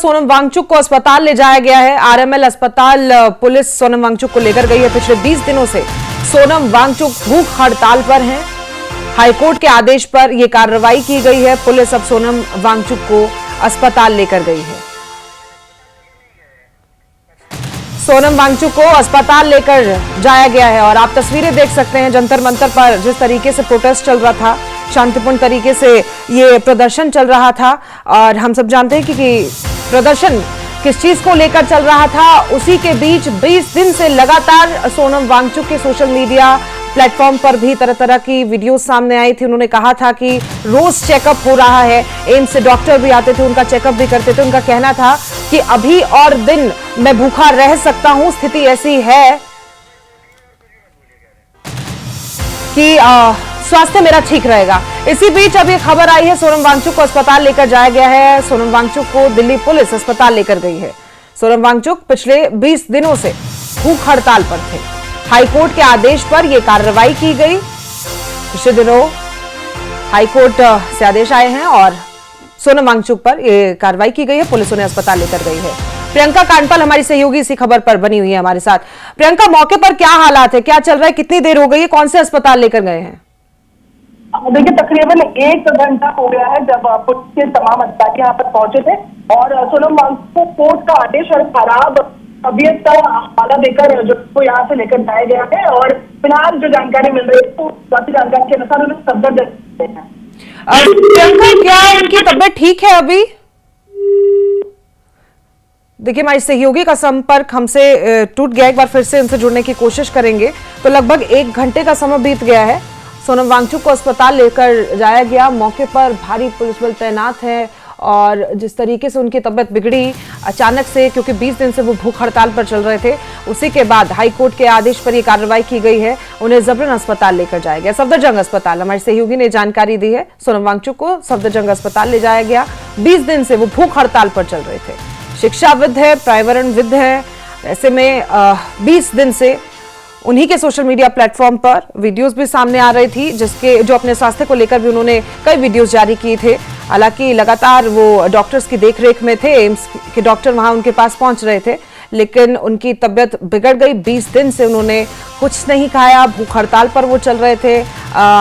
सोनम वांगचुक को अस्पताल ले जाया गया है। आरएमएल अस्पताल पुलिस सोनम वांगचुक को लेकर गई है। पिछले 20 दिनों से सोनम वांगचुक भूख हड़ताल पर हैं। हाईकोर्ट के आदेश पर यह कार्रवाई की गई है। पुलिस अब सोनम वांगचुक को अस्पताल लेकर गई है। सोनम वांगचुक को अस्पताल लेकर जाया गया है और आप तस्वीरें देख सकते हैं। जंतर मंतर पर जिस तरीके से प्रोटेस्ट चल रहा था, शांतिपूर्ण तरीके से ये प्रदर्शन चल रहा था और हम सब जानते हैं कि प्रदर्शन किस चीज को लेकर चल रहा था। उसी के बीच 20 दिन से लगातार सोनम वांगचुक के सोशल मीडिया प्लेटफॉर्म पर भी तरह तरह की वीडियोस सामने आई थी। उन्होंने कहा था कि रोज चेकअप हो रहा है, एम्स से डॉक्टर भी आते थे, उनका चेकअप भी करते थे। उनका कहना था कि अभी और दिन मैं भूखा रह सकता हूं, स्थिति ऐसी है कि स्वास्थ्य मेरा ठीक रहेगा। इसी बीच अब ये खबर आई है, सोनम वांगचुक को अस्पताल लेकर जाया गया है। सोनम वांगचुक को दिल्ली पुलिस अस्पताल लेकर गई है। सोनम वांगचुक पिछले 20 दिनों से भूख हड़ताल पर थे। हाईकोर्ट के आदेश पर यह कार्रवाई की गई। पिछले दिनों हाईकोर्ट से आदेश आए हैं और सोनम वांगचुक पर यह कार्रवाई की गई है। पुलिस उन्हें अस्पताल लेकर गई है। प्रियंका कांडपाल हमारी सहयोगी इसी खबर पर बनी हुई है हमारे साथ। प्रियंका, मौके पर क्या हालात है, क्या चल रहा है, कितनी देर हो गई है, कौन से अस्पताल लेकर गए हैं? देखिए, तकरीबन 1 घंटा हो गया है जब पुलिस के तमाम अधिकारी यहाँ पर पहुंचे थे और सोनम वांगचुक को कोर्ट का आदेश और खराब तबीयत का हवाला देकर जो को यहाँ से लेकर जाया गया है। और फिलहाल जो जानकारी मिल रही है तो बाकी जानकारी के अनुसार उन्हें सफदरजंग हैं। प्रियंका, क्या उनकी तबीयत ठीक है अभी? देखिए, हमारी सहयोगी का संपर्क हमसे टूट गया। एक बार फिर से उनसे जुड़ने की कोशिश करेंगे। तो लगभग 1 घंटे का समय बीत गया है। सोनम वांगचुक को अस्पताल लेकर जाया गया। मौके पर भारी पुलिस बल तैनात है और जिस तरीके से उनकी तबीयत बिगड़ी अचानक से, क्योंकि 20 दिन से वो भूख हड़ताल पर चल रहे थे, उसी के बाद हाईकोर्ट के आदेश पर यह कार्रवाई की गई है। उन्हें जबरन अस्पताल लेकर जाया गया, सफदरजंग अस्पताल। हमारे सहयोगी ने जानकारी दी है, सोनम वांगचुक को सफदरजंग अस्पताल ले जाया गया। 20 दिन से वो भूख हड़ताल पर चल रहे थे। शिक्षाविद है, पर्यावरणविद है। ऐसे में 20 दिन से उन्हीं के सोशल मीडिया प्लेटफॉर्म पर वीडियोस भी सामने आ रही थी, जो अपने स्वास्थ्य को लेकर भी उन्होंने कई वीडियोस जारी किए थे। हालांकि लगातार वो डॉक्टर्स की देखरेख में थे, एम्स के डॉक्टर वहां उनके पास पहुंच रहे थे, लेकिन उनकी तबीयत बिगड़ गई। 20 दिन से उन्होंने कुछ नहीं खाया, भूख हड़ताल पर वो चल रहे थे।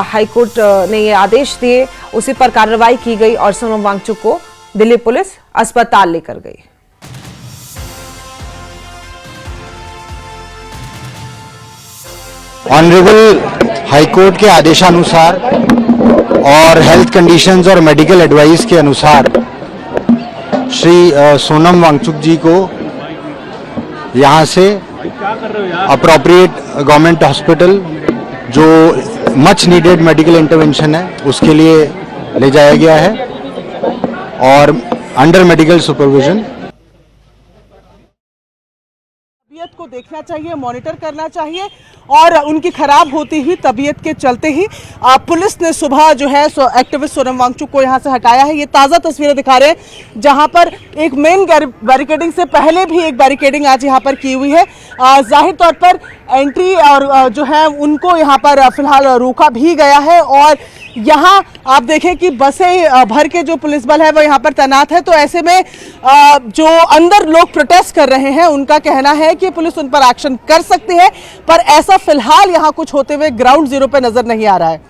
हाईकोर्ट ने ये आदेश दिए, उसी पर कार्रवाई की गई और सोनम वांगचुक को दिल्ली पुलिस अस्पताल लेकर गई। ऑनरेबल हाईकोर्ट के आदेशानुसार और हेल्थ कंडीशंस और मेडिकल एडवाइस के अनुसार श्री सोनम वांगचुक जी को यहाँ से अप्रोप्रिएट गवर्नमेंट हॉस्पिटल, जो मच नीडेड मेडिकल इंटरवेंशन है, उसके लिए ले जाया गया है और अंडर मेडिकल सुपरविजन। तबीयत को देखना चाहिए, मॉनिटर करना चाहिए और उनकी खराब होती हुई तबीयत के चलते ही पुलिस ने सुबह जो है एक्टिविस्ट सोनम वांगचुक को यहां से हटाया है। ये ताज़ा तस्वीरें दिखा रहे हैं, जहां पर एक मेन बैरिकेडिंग से पहले भी एक बैरिकेडिंग आज यहां पर की हुई है। जाहिर तौर पर एंट्री और जो है उनको यहां पर फिलहाल रोका भी गया है और यहाँ आप देखें कि बसें भर के जो पुलिस बल है वो यहाँ पर तैनात है। तो ऐसे में जो अंदर लोग प्रोटेस्ट कर रहे हैं, उनका कहना है कि पुलिस उन पर एक्शन कर सकती है, पर ऐसा फिलहाल यहाँ कुछ होते हुए ग्राउंड जीरो पे नजर नहीं आ रहा है।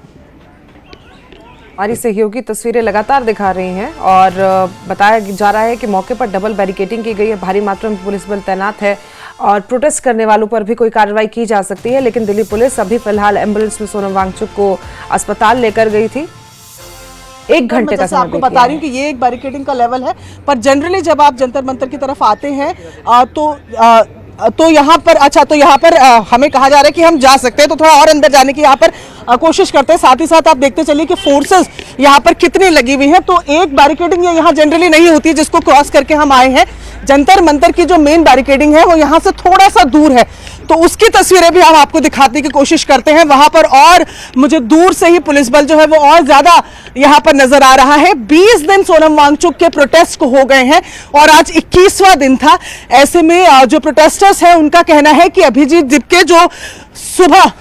हमारी सहयोगी तस्वीरें लगातार दिखा रही हैं और बताया जा रहा है कि मौके पर डबल बैरिकेडिंग की गई है, भारी मात्रा में पुलिस बल तैनात है और प्रोटेस्ट करने वालों पर भी कोई कार्रवाई की जा सकती है। लेकिन दिल्ली पुलिस अभी फिलहाल एम्बुलेंस में सोनम वांगचुक को अस्पताल लेकर गई थी। 1 घंटे का समय आपको बता रही हूँ कि ये एक बैरिकेडिंग का लेवल है, पर जनरली जब आप जंतर मंतर की तरफ आते हैं तो यहाँ पर हमें कहा जा रहा है कि हम जा सकते हैं, तो थोड़ा और अंदर जाने की यहाँ पर कोशिश करते हैं। साथ ही साथ आप देखते चलिए कि फोर्सेस यहाँ पर कितनी लगी हुई हैं। तो एक बैरिकेडिंग यहाँ जनरली नहीं होती, जिसको क्रॉस करके हम आए हैं। जंतर मंतर की जो मेन बैरिकेडिंग है वो यहाँ से थोड़ा सा दूर है, तो उसकी तस्वीरें भी हम आपको दिखाने की कोशिश करते हैं। वहां पर और मुझे दूर से ही पुलिस बल जो है वो और ज्यादा यहाँ पर नजर आ रहा है। 20 दिन सोनम वांगचुक के प्रोटेस्ट को हो गए हैं और आज 21वां दिन था। ऐसे में जो प्रोटेस्टर्स हैं उनका कहना है कि अभिजीत दिपके जो सुबह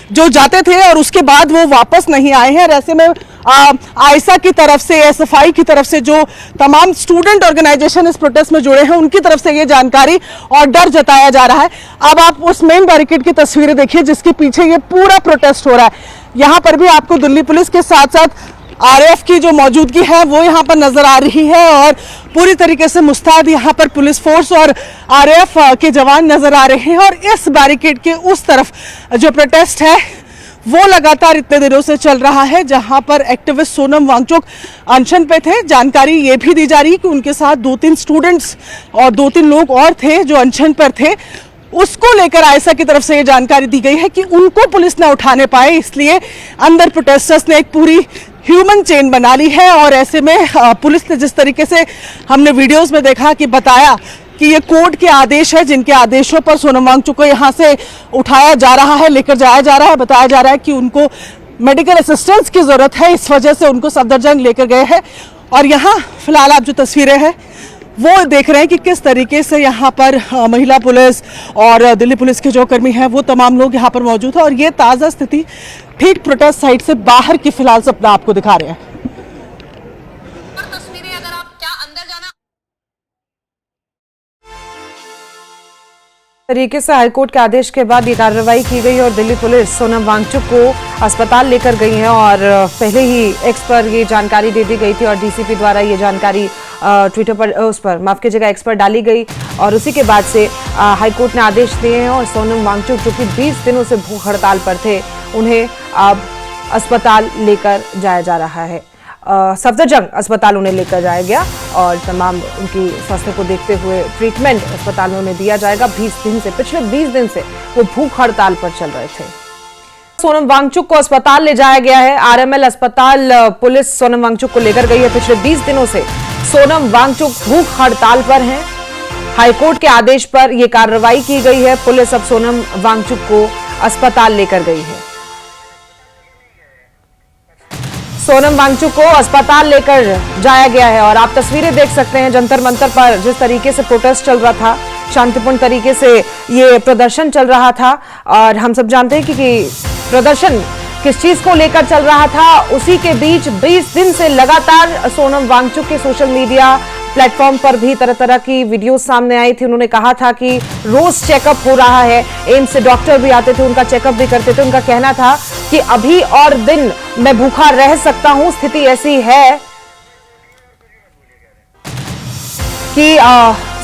जो जाते थे और उसके बाद वो वापस नहीं आए हैं। और ऐसे में आयशा की तरफ से, एसएफआई की तरफ से, जो तमाम स्टूडेंट ऑर्गेनाइजेशन इस प्रोटेस्ट में जुड़े हैं, उनकी तरफ से ये जानकारी और डर जताया जा रहा है। अब आप उस मेन बैरिकेड की तस्वीरें देखिए जिसके पीछे ये पूरा प्रोटेस्ट हो रहा है। यहाँ पर भी आपको दिल्ली पुलिस के साथ साथ आरएएफ की जो मौजूदगी है वो यहाँ पर नजर आ रही है और पूरी तरीके से मुस्तैद यहाँ पर पुलिस फोर्स और आरएएफ के जवान नजर आ रहे हैं। और इस बैरिकेड के उस तरफ जो प्रोटेस्ट है वो लगातार इतने दिनों से चल रहा है, जहां पर एक्टिविस्ट सोनम वांगचुक अनशन पे थे। जानकारी ये भी दी जा रही है कि उनके साथ 2-3 स्टूडेंट्स और 2-3 लोग और थे जो अनशन पर थे। उसको लेकर आयशा की तरफ से ये जानकारी दी गई है कि उनको पुलिस न उठाने पाए, इसलिए अंदर प्रोटेस्टर्स ने एक पूरी ह्यूमन चेन बना ली है। और ऐसे में पुलिस ने जिस तरीके से हमने वीडियोस में देखा कि बताया कि ये कोर्ट के आदेश है, जिनके आदेशों पर सोनम वांगचुक को यहाँ से उठाया जा रहा है, लेकर जाया जा रहा है। बताया जा रहा है कि उनको मेडिकल असिस्टेंस की जरूरत है, इस वजह से उनको सफदरजंग लेकर गए हैं। और यहाँ फिलहाल आप जो तस्वीरें हैं वो देख रहे हैं कि किस तरीके से यहाँ पर महिला पुलिस और दिल्ली पुलिस के जो कर्मी हैं वो तमाम लोग यहाँ पर मौजूद हैं। और ये ताज़ा स्थिति ठीक प्रोटेस्ट साइट से बाहर की फिलहाल से अपना आपको दिखा रहे हैं। तस्वीरें अगर आप क्या अंदर जाना तरीके से हाईकोर्ट के आदेश के बाद ये कार्रवाई की गई और दिल्ली पुलिस सोनम वांगचुक को अस्पताल लेकर गई है। और पहले ही एक्स पर ये जानकारी दे दी गई थी और डीसीपी द्वारा ये जानकारी ट्विटर पर, उस पर माफ कीजिएगा, एक्स पर डाली गई। और उसी के बाद से हाईकोर्ट ने आदेश दिए हैं और सोनम वांगचुक जो कि 20 दिनों से भूख हड़ताल पर थे, उन्हें अब अस्पताल लेकर जाया जा रहा है। सफदरजंग अस्पताल उन्हें लेकर जाया गया और तमाम उनकी स्वास्थ्य को देखते हुए ट्रीटमेंट अस्पताल में उन्हें दिया जाएगा। 20 दिन से, पिछले 20 दिन से वो भूख हड़ताल पर चल रहे थे। सोनम वांगचुक को अस्पताल ले जाया गया है। आरएमएल अस्पताल पुलिस सोनम वांगचुक को लेकर गई है। पिछले 20 दिनों से सोनम वांगचुक भूख हड़ताल पर हैं। हाईकोर्ट के आदेश पर यह कार्रवाई की गई है। पुलिस अब सोनम वांगचुक को अस्पताल लेकर गई है। सोनम वांगचुक को अस्पताल लेकर जाया गया है और आप तस्वीरें देख सकते हैं जंतर मंतर पर जिस तरीके से प्रोटेस्ट चल रहा था, शांतिपूर्ण तरीके से ये प्रदर्शन चल रहा था। और हम सब जानते हैं कि प्रदर्शन किस चीज को लेकर चल रहा था। उसी के बीच 20 दिन से लगातार सोनम वांगचुक के सोशल मीडिया प्लेटफॉर्म पर भी तरह तरह की वीडियो सामने आई थी। उन्होंने कहा था कि रोज चेकअप हो रहा है, एम्स से डॉक्टर भी आते थे, उनका चेकअप भी करते थे। उनका कहना था कि अभी और दिन मैं भूखा रह सकता हूं, स्थिति ऐसी है कि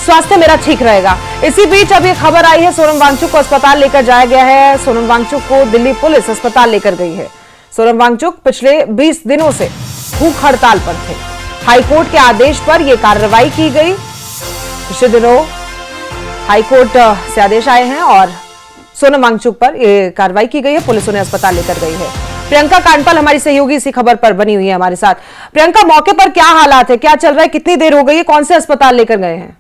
स्वास्थ्य मेरा ठीक रहेगा। इसी बीच अब ये खबर आई है सोनम वांगचुक को अस्पताल लेकर जाया गया है। सोनम वांगचुक को दिल्ली पुलिस अस्पताल लेकर गई है। सोनम वांगचुक पिछले 20 दिनों से भूख हड़ताल पर थे। हाईकोर्ट के आदेश पर यह कार्रवाई की गई। पिछले दिनों हाईकोर्ट से आदेश आए हैं और सोनम वांगचुक पर यह कार्रवाई की गई है। पुलिस उन्हें अस्पताल लेकर गई है। प्रियंका कांडपाल हमारी सहयोगी इसी खबर पर बनी हुई है हमारे साथ। प्रियंका, मौके पर क्या हालात है, क्या चल रहा है, कितनी देर हो गई है, कौन से अस्पताल लेकर गए हैं?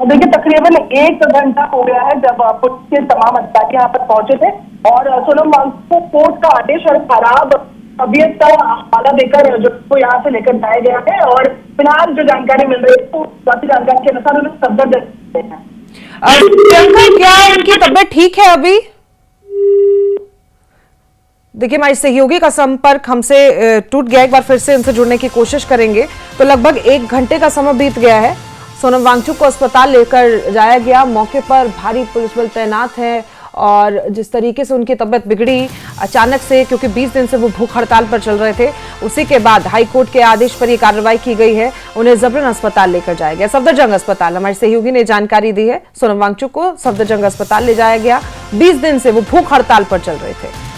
देखिए, तकरीबन 1 घंटा हो गया है जब पुलिस के तमाम अधिकारी यहाँ पर पहुंचे थे और सोनम वांगचुक को कोर्ट का आदेश और खराब तबीयत का हवाला देकर जो यहाँ से लेकर जाया गया है। और फिलहाल जो जानकारी मिल रही है तो बाकी जानकारी के अनुसार उन्हें सफदरजंग है। प्रियंका, क्या उनकी तबीयत ठीक है अभी? देखिए, हमारी सहयोगी का संपर्क हमसे टूट गया। एक बार फिर से उनसे जुड़ने की कोशिश करेंगे। तो लगभग 1 घंटे का समय बीत गया है। सोनम वांगचुक को अस्पताल लेकर जाया गया। मौके पर भारी पुलिस बल तैनात है और जिस तरीके से उनकी तबीयत बिगड़ी अचानक से, क्योंकि 20 दिन से वो भूख हड़ताल पर चल रहे थे, उसी के बाद हाईकोर्ट के आदेश पर यह कार्रवाई की गई है। उन्हें जबरन अस्पताल लेकर जाया गया, सफदरजंग अस्पताल। हमारी सहयोगी ने जानकारी दी है। सोनम वांगचुक को सफदरजंग अस्पताल ले जाया गया। 20 दिन से वो भूख हड़ताल पर चल रहे थे।